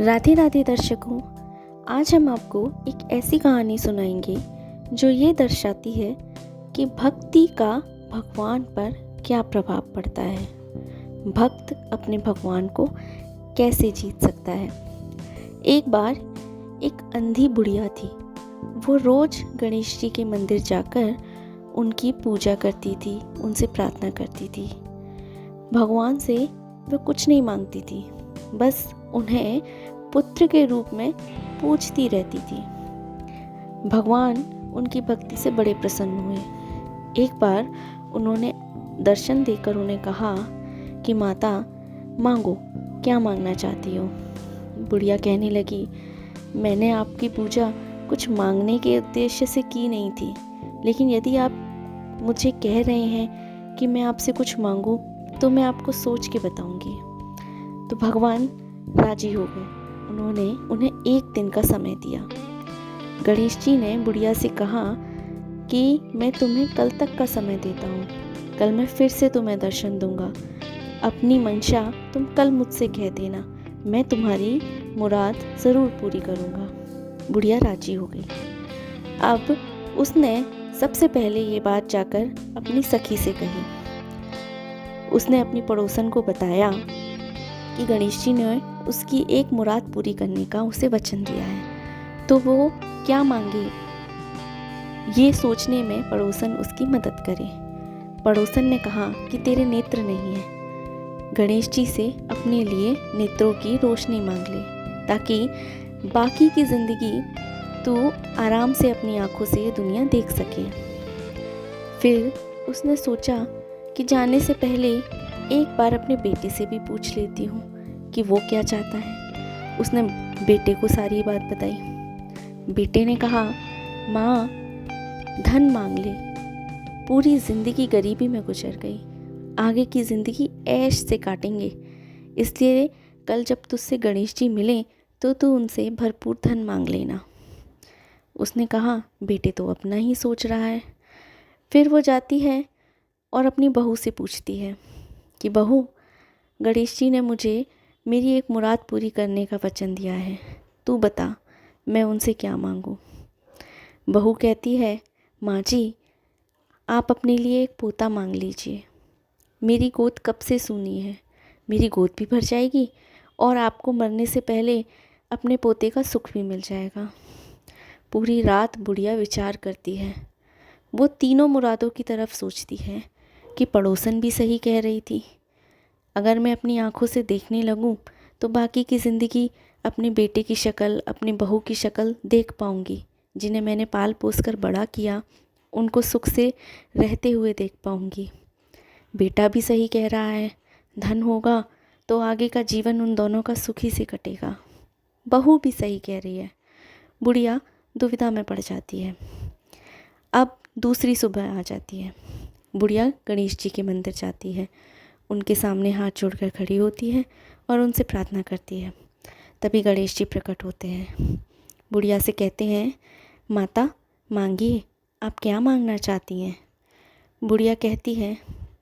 राधे राधे दर्शकों, आज हम आपको एक ऐसी कहानी सुनाएंगे जो ये दर्शाती है कि भक्ति का भगवान पर क्या प्रभाव पड़ता है। भक्त अपने भगवान को कैसे जीत सकता है। एक बार एक अंधी बुढ़िया थी। वो रोज गणेश जी के मंदिर जाकर उनकी पूजा करती थी, उनसे प्रार्थना करती थी। भगवान से वह कुछ नहीं मांगती थी, बस उन्हें पुत्र के रूप में पूजती रहती थी। भगवान उनकी भक्ति से बड़े प्रसन्न हुए। एक बार उन्होंने दर्शन देकर उन्हें कहा कि माता, मांगो, क्या मांगना चाहती हो। बुढ़िया कहने लगी, मैंने आपकी पूजा कुछ मांगने के उद्देश्य से की नहीं थी, लेकिन यदि आप मुझे कह रहे हैं कि मैं आपसे कुछ मांगूं तो मैं आपको सोच के बताऊंगी। तो भगवान राजी हो गए। उन्होंने उन्हें एक दिन का समय दिया। गणेश जी ने बुढ़िया से कहा कि मैं तुम्हें कल तक का समय देता हूँ, कल मैं फिर से तुम्हें दर्शन दूंगा। अपनी मंशा तुम कल मुझसे कह देना, मैं तुम्हारी मुराद ज़रूर पूरी करूँगा। बुढ़िया राजी हो गई। अब उसने सबसे पहले ये बात जाकर अपनी सखी से कही। उसने अपनी पड़ोसन को बताया कि गणेश जी ने उसकी एक मुराद पूरी करने का उसे वचन दिया है, तो वो क्या मांगे ये सोचने में पड़ोसन उसकी मदद करे। पड़ोसन ने कहा कि तेरे नेत्र नहीं है, गणेश जी से अपने लिए नेत्रों की रोशनी मांग ले, ताकि बाकी की ज़िंदगी तू आराम से अपनी आंखों से ये दुनिया देख सके। फिर उसने सोचा कि जाने से पहले एक बार अपने बेटे से भी पूछ लेती हूँ कि वो क्या चाहता है। उसने बेटे को सारी बात बताई। बेटे ने कहा, माँ, धन मांग ले, पूरी ज़िंदगी गरीबी में गुजर गई, आगे की ज़िंदगी ऐश से काटेंगे, इसलिए कल जब तुझसे गणेश जी मिले तो तू उनसे भरपूर धन मांग लेना। उसने कहा, बेटे तो अपना ही सोच रहा है। फिर वो जाती है और अपनी बहू से पूछती है कि बहू, गणेश जी ने मुझे मेरी एक मुराद पूरी करने का वचन दिया है, तू बता मैं उनसे क्या मांगूं। बहू कहती है, माँ जी, आप अपने लिए एक पोता मांग लीजिए। मेरी गोद कब से सूनी है, मेरी गोद भी भर जाएगी और आपको मरने से पहले अपने पोते का सुख भी मिल जाएगा। पूरी रात बुढ़िया विचार करती है। वो तीनों मुरादों की तरफ सोचती है कि पड़ोसन भी सही कह रही थी। अगर मैं अपनी आंखों से देखने लगूं तो बाकी की ज़िंदगी अपने बेटे की शक्ल, अपनी बहू की शक्ल देख पाऊंगी, जिन्हें मैंने पाल पोस कर बड़ा किया, उनको सुख से रहते हुए देख पाऊंगी। बेटा भी सही कह रहा है, धन होगा तो आगे का जीवन उन दोनों का सुखी से कटेगा। बहू भी सही कह रही है। बुढ़िया दुविधा में पड़ जाती है। अब दूसरी सुबह आ जाती है। बुढ़िया गणेश जी के मंदिर जाती है, उनके सामने हाथ जोड़कर खड़ी होती है और उनसे प्रार्थना करती है। तभी गणेश जी प्रकट होते हैं। बुढ़िया से कहते हैं, माता, मांगिए, आप क्या मांगना चाहती हैं। बुढ़िया कहती है,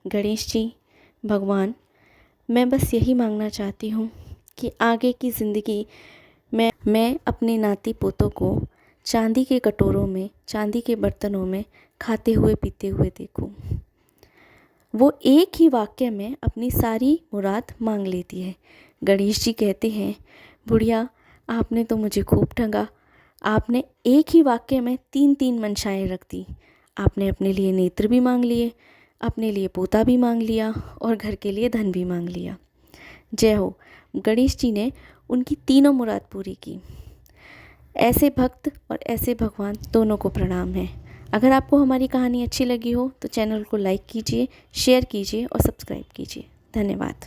गणेश जी, भगवान, मैं बस यही मांगना चाहती हूँ कि आगे की ज़िंदगी मैं अपने नाती पोतों को चांदी के कटोरों में, चांदी के बर्तनों में खाते हुए पीते हुए देखूं। वो एक ही वाक्य में अपनी सारी मुराद मांग लेती है। गणेश जी कहते हैं, बुढ़िया, आपने तो मुझे खूब ठगा। आपने एक ही वाक्य में 3-3 मंशाएं रख दी। आपने अपने लिए नेत्र भी मांग लिए, अपने लिए पोता भी मांग लिया और घर के लिए धन भी मांग लिया। जय हो। गणेश जी ने उनकी तीनों मुराद पूरी की। ऐसे भक्त और ऐसे भगवान दोनों को प्रणाम है। अगर आपको हमारी कहानी अच्छी लगी हो तो चैनल को लाइक कीजिए, शेयर कीजिए और सब्सक्राइब कीजिए। धन्यवाद।